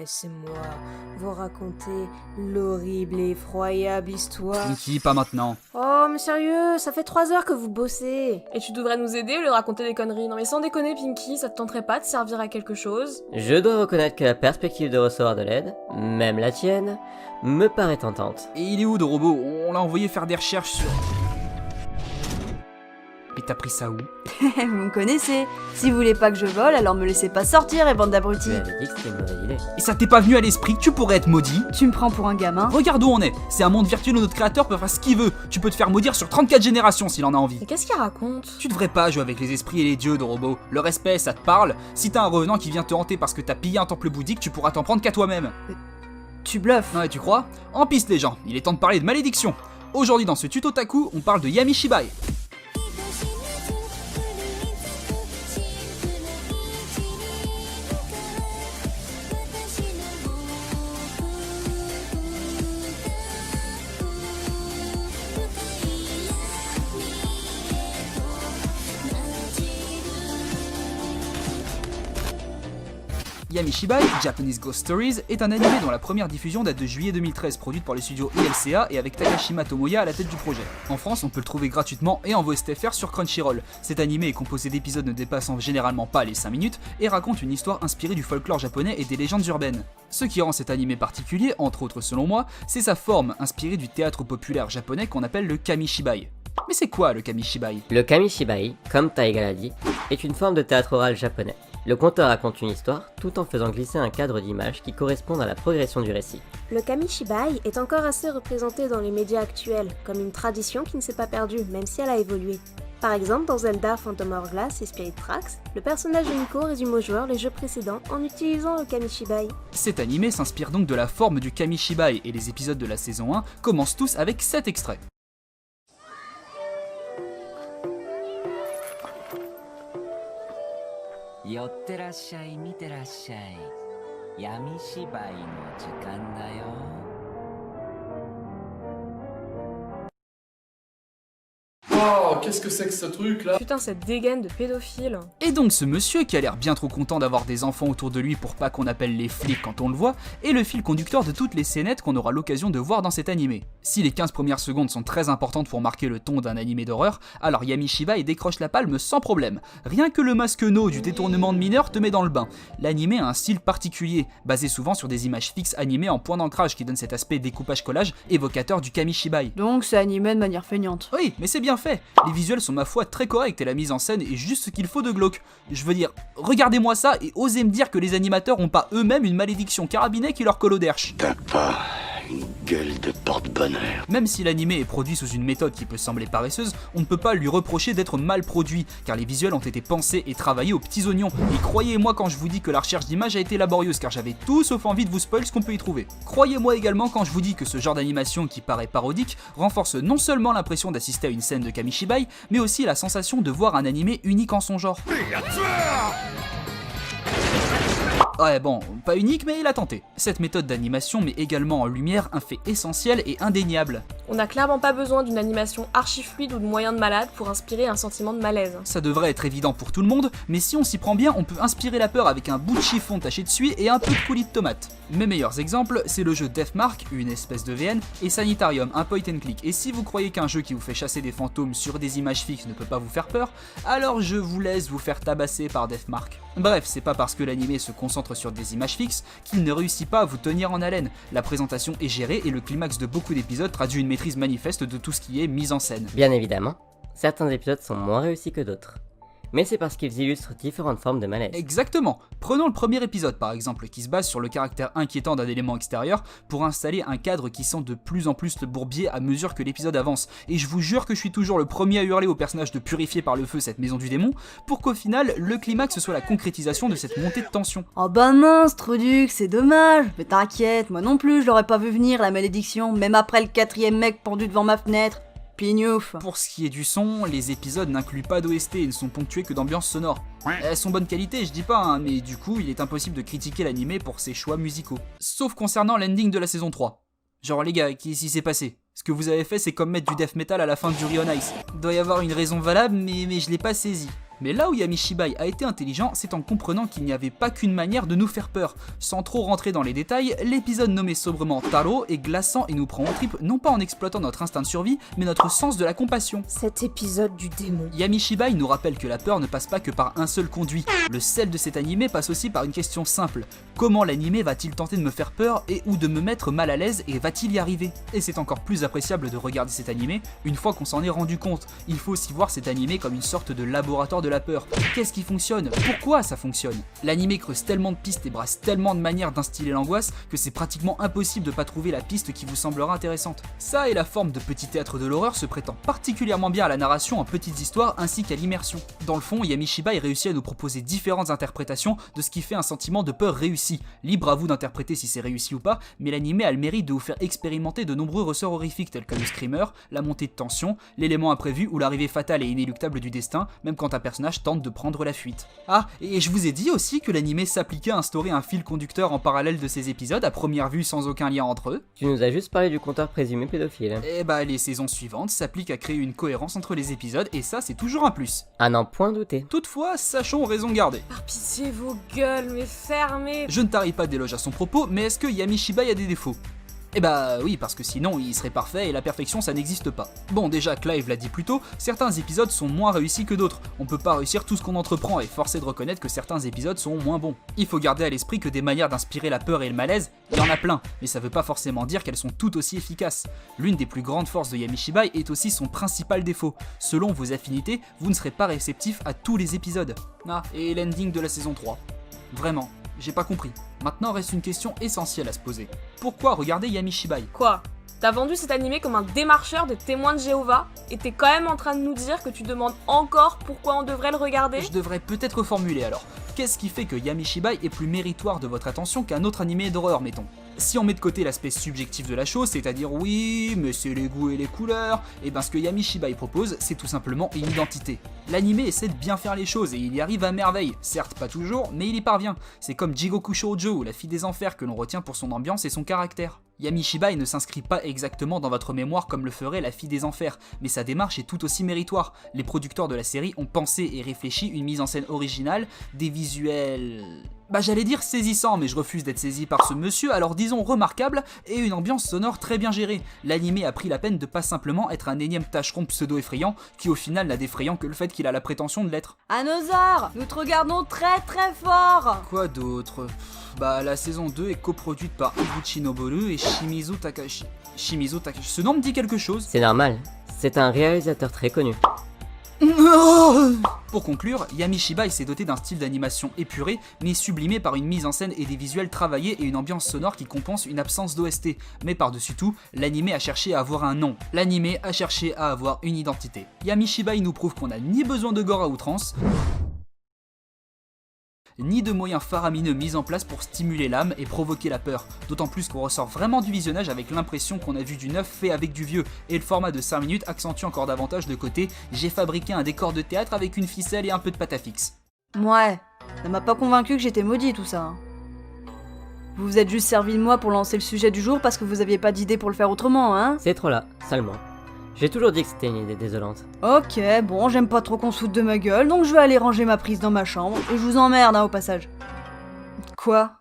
Laissez-moi vous raconter l'horrible et effroyable histoire. Pinky, pas maintenant. Oh, mais sérieux, ça fait 3 heures que vous bossez. Et tu devrais nous aider au lieu de raconter des conneries. Non mais sans déconner Pinky, ça te tenterait pas de servir à quelque chose? Je dois reconnaître que la perspective de recevoir de l'aide, même la tienne, me paraît tentante. Et il est où, de robot? On l'a envoyé faire des recherches sur... Et t'as pris ça où? Vous me connaissez. Si vous voulez pas que je vole, alors me laissez pas sortir, et bande d'abrutis. Tu avais dit que c'était une mauvaise idée. Et ça t'est pas venu à l'esprit que tu pourrais être maudit? Tu me prends pour un gamin? Regarde où on est. C'est un monde virtuel où notre créateur peut faire ce qu'il veut. Tu peux te faire maudire sur 34 générations s'il en a envie. Mais qu'est-ce qu'il raconte? Tu devrais pas jouer avec les esprits et les dieux de robot. Le respect, ça te parle. Si t'as un revenant qui vient te hanter parce que t'as pillé un temple bouddhique, tu pourras t'en prendre qu'à toi-même. Tu bluffes. Ouais, tu crois? En piste les gens, il est temps de parler de malédiction. Aujourd'hui dans ce tuto Taku, on parle de Yami Shibai. Yami Shibai, Japanese Ghost Stories, est un animé dont la première diffusion date de juillet 2013, produite par les studios ILCA et avec Takashima Tomoya à la tête du projet. En France, on peut le trouver gratuitement et en VOSTFR sur Crunchyroll. Cet animé est composé d'épisodes ne dépassant généralement pas les 5 minutes et raconte une histoire inspirée du folklore japonais et des légendes urbaines. Ce qui rend cet animé particulier, entre autres selon moi, c'est sa forme inspirée du théâtre populaire japonais qu'on appelle le Kamishibai. Mais c'est quoi le Kamishibai? Le Kamishibai, comme Taiga l'a dit, est une forme de théâtre oral japonais. Le conteur raconte une histoire tout en faisant glisser un cadre d'images qui correspondent à la progression du récit. Le Kamishibai est encore assez représenté dans les médias actuels, comme une tradition qui ne s'est pas perdue, même si elle a évolué. Par exemple, dans Zelda Phantom Hourglass et Spirit Tracks, le personnage de Nico résume aux joueurs les jeux précédents en utilisant le Kamishibai. Cet animé s'inspire donc de la forme du Kamishibai et les épisodes de la saison 1 commencent tous avec cet extrait. Yotterashai miterashai. Yami Shibai no jikan da yo. Oh, qu'est-ce que c'est que ce truc là? Putain, cette dégaine de pédophile. Et donc ce monsieur qui a l'air bien trop content d'avoir des enfants autour de lui pour pas qu'on appelle les flics quand on le voit, est le fil conducteur de toutes les scénettes qu'on aura l'occasion de voir dans cet animé. Si les 15 premières secondes sont très importantes pour marquer le ton d'un animé d'horreur, alors Yami Shibai décroche la palme sans problème. Rien que le masque no du détournement de mineurs te met dans le bain. L'animé a un style particulier, basé souvent sur des images fixes animées en point d'ancrage qui donne cet aspect découpage-collage évocateur du Kamishibai. Donc c'est animé de manière feignante. Oui, mais c'est bien fait. Les visuels sont ma foi très corrects et la mise en scène est juste ce qu'il faut de glauque. Je veux dire, regardez-moi ça et osez me dire que les animateurs ont pas eux-mêmes une malédiction carabinée qui leur colle au derche. T'as pas une gueule de porte-bonheur. Même si l'animé est produit sous une méthode qui peut sembler paresseuse, on ne peut pas lui reprocher d'être mal produit, car les visuels ont été pensés et travaillés aux petits oignons. Et croyez-moi quand je vous dis que la recherche d'images a été laborieuse, car j'avais tout sauf envie de vous spoil ce qu'on peut y trouver. Croyez-moi également quand je vous dis que ce genre d'animation qui paraît parodique renforce non seulement l'impression d'assister à une scène de Kamishibai, mais aussi la sensation de voir un animé unique en son genre. Ouais bon, pas unique mais il a tenté. Cette méthode d'animation met également en lumière un fait essentiel et indéniable. On n'a clairement pas besoin d'une animation archi fluide ou de moyens de malade pour inspirer un sentiment de malaise. Ça devrait être évident pour tout le monde, mais si on s'y prend bien, on peut inspirer la peur avec un bout de chiffon taché de suie et un peu de coulis de tomate. Mes meilleurs exemples, c'est le jeu Deathmark, une espèce de VN, et Sanitarium, un point and click. Et si vous croyez qu'un jeu qui vous fait chasser des fantômes sur des images fixes ne peut pas vous faire peur, alors je vous laisse vous faire tabasser par Deathmark. Bref, c'est pas parce que l'animé se concentre sur des images fixes qu'il ne réussit pas à vous tenir en haleine. La présentation est gérée et le climax de beaucoup d'épisodes traduit une maîtrise manifeste de tout ce qui est mise en scène. Bien évidemment, certains épisodes sont moins réussis que d'autres. Mais c'est parce qu'ils illustrent différentes formes de malaise. Exactement. Prenons le premier épisode par exemple, qui se base sur le caractère inquiétant d'un élément extérieur pour installer un cadre qui sent de plus en plus le bourbier à mesure que l'épisode avance. Et je vous jure que je suis toujours le premier à hurler au personnage de purifier par le feu cette maison du démon, pour qu'au final, le climax soit la concrétisation de cette montée de tension. Oh bah mince, Truduc, c'est dommage. Mais t'inquiète, moi non plus je l'aurais pas vu venir la malédiction, même après le 4e mec pendu devant ma fenêtre. Pignouf. Pour ce qui est du son, les épisodes n'incluent pas d'OST et ne sont ponctués que d'ambiances sonores. Elles sont bonne qualité, je dis pas, hein, mais du coup, il est impossible de critiquer l'animé pour ses choix musicaux. Sauf concernant l'ending de la saison 3. Genre les gars, qu'est-ce qui s'est passé? Ce que vous avez fait, c'est comme mettre du death metal à la fin de Yuri on Ice. Il doit y avoir une raison valable, mais je l'ai pas saisi. Mais là où Yamishibai a été intelligent, c'est en comprenant qu'il n'y avait pas qu'une manière de nous faire peur. Sans trop rentrer dans les détails, l'épisode nommé sobrement Taro est glaçant et nous prend en trip non pas en exploitant notre instinct de survie, mais notre sens de la compassion. Cet épisode du démon. Yamishibai nous rappelle que la peur ne passe pas que par un seul conduit. Le sel de cet animé passe aussi par une question simple. Comment l'animé va-t-il tenter de me faire peur et ou de me mettre mal à l'aise et va-t-il y arriver? Et c'est encore plus appréciable de regarder cet animé une fois qu'on s'en est rendu compte. Il faut aussi voir cet animé comme une sorte de laboratoire de la peur. Qu'est-ce qui fonctionne? Pourquoi ça fonctionne? L'animé creuse tellement de pistes et brasse tellement de manières d'instiller l'angoisse que c'est pratiquement impossible de pas trouver la piste qui vous semblera intéressante. Ça et la forme de petit théâtre de l'horreur se prétend particulièrement bien à la narration en petites histoires ainsi qu'à l'immersion. Dans le fond, Yamishibai réussit à nous proposer différentes interprétations de ce qui fait un sentiment de peur réussi. Libre à vous d'interpréter si c'est réussi ou pas, mais l'animé a le mérite de vous faire expérimenter de nombreux ressorts horrifiques tels que le screamer, la montée de tension, l'élément imprévu ou l'arrivée fatale et inéluctable du destin, même quand un personnage tente de prendre la fuite. Ah, et je vous ai dit aussi que l'animé s'appliquait à instaurer un fil conducteur en parallèle de ces épisodes à première vue sans aucun lien entre eux. Tu nous as juste parlé du compteur présumé pédophile. Et bah les saisons suivantes s'appliquent à créer une cohérence entre les épisodes et ça c'est toujours un plus. À n'en point douter. Toutefois, sachons raison garder. Par pitié, vos gueules, mais fermez. Je ne tarie pas d'éloges à son propos, mais est-ce que Yamishibai a des défauts? Eh bah oui, parce que sinon il serait parfait et la perfection ça n'existe pas. Bon, déjà Clive l'a dit plus tôt, certains épisodes sont moins réussis que d'autres. On peut pas réussir tout ce qu'on entreprend et forcer de reconnaître que certains épisodes sont moins bons. Il faut garder à l'esprit que des manières d'inspirer la peur et le malaise, il y en a plein, mais ça veut pas forcément dire qu'elles sont toutes aussi efficaces. L'une des plus grandes forces de Yamishibai est aussi son principal défaut. Selon vos affinités, vous ne serez pas réceptif à tous les épisodes. Ah, et l'ending de la saison 3. Vraiment. J'ai pas compris. Maintenant reste une question essentielle à se poser. Pourquoi regarder Yamishibai? Quoi? T'as vendu cet animé comme un démarcheur de témoins de Jéhovah et t'es quand même en train de nous dire que tu demandes encore pourquoi on devrait le regarder? Je devrais peut-être reformuler alors. Qu'est-ce qui fait que Yamishibai est plus méritoire de votre attention qu'un autre animé d'horreur, mettons? Si on met de côté l'aspect subjectif de la chose, c'est-à-dire oui, mais c'est les goûts et les couleurs, et ben ce que Yamishibai propose, c'est tout simplement une identité. L'animé essaie de bien faire les choses et il y arrive à merveille, certes pas toujours, mais il y parvient. C'est comme Jigoku Shoujo ou la fille des enfers que l'on retient pour son ambiance et son caractère. Yamishibai ne s'inscrit pas exactement dans votre mémoire comme le ferait la fille des enfers, mais sa démarche est tout aussi méritoire. Les producteurs de la série ont pensé et réfléchi une mise en scène originale, des visuels... Bah j'allais dire saisissant, mais je refuse d'être saisi par ce monsieur, alors disons remarquable, et une ambiance sonore très bien gérée. L'animé a pris la peine de pas simplement être un énième tâcheron pseudo-effrayant, qui au final n'a d'effrayant que le fait qu'il a la prétention de l'être. Anosar, nous te regardons très très fort. Quoi d'autre? Bah la saison 2 est coproduite par Iguchi Noboru et Shimizu Takashi. Ce nom me dit quelque chose. C'est normal, c'est un réalisateur très connu. Pour conclure, Yamishibai s'est doté d'un style d'animation épuré, mais sublimé par une mise en scène et des visuels travaillés et une ambiance sonore qui compense une absence d'OST. Mais par-dessus tout, l'animé a cherché à avoir un nom. L'animé a cherché à avoir une identité. Yamishibai nous prouve qu'on n'a ni besoin de gore à outrance, ni de moyens faramineux mis en place pour stimuler l'âme et provoquer la peur. D'autant plus qu'on ressort vraiment du visionnage avec l'impression qu'on a vu du neuf fait avec du vieux, et le format de 5 minutes accentue encore davantage le côté « j'ai fabriqué un décor de théâtre avec une ficelle et un peu de pâte à fixe ». Ouais, ça m'a pas convaincu que j'étais maudit tout ça. Vous vous êtes juste servi de moi pour lancer le sujet du jour parce que vous aviez pas d'idée pour le faire autrement, hein? C'est trop là, salement. J'ai toujours dit que c'était une idée désolante. Ok, bon, j'aime pas trop qu'on se foute de ma gueule, donc je vais aller ranger ma prise dans ma chambre, et je vous emmerde, hein, au passage. Quoi?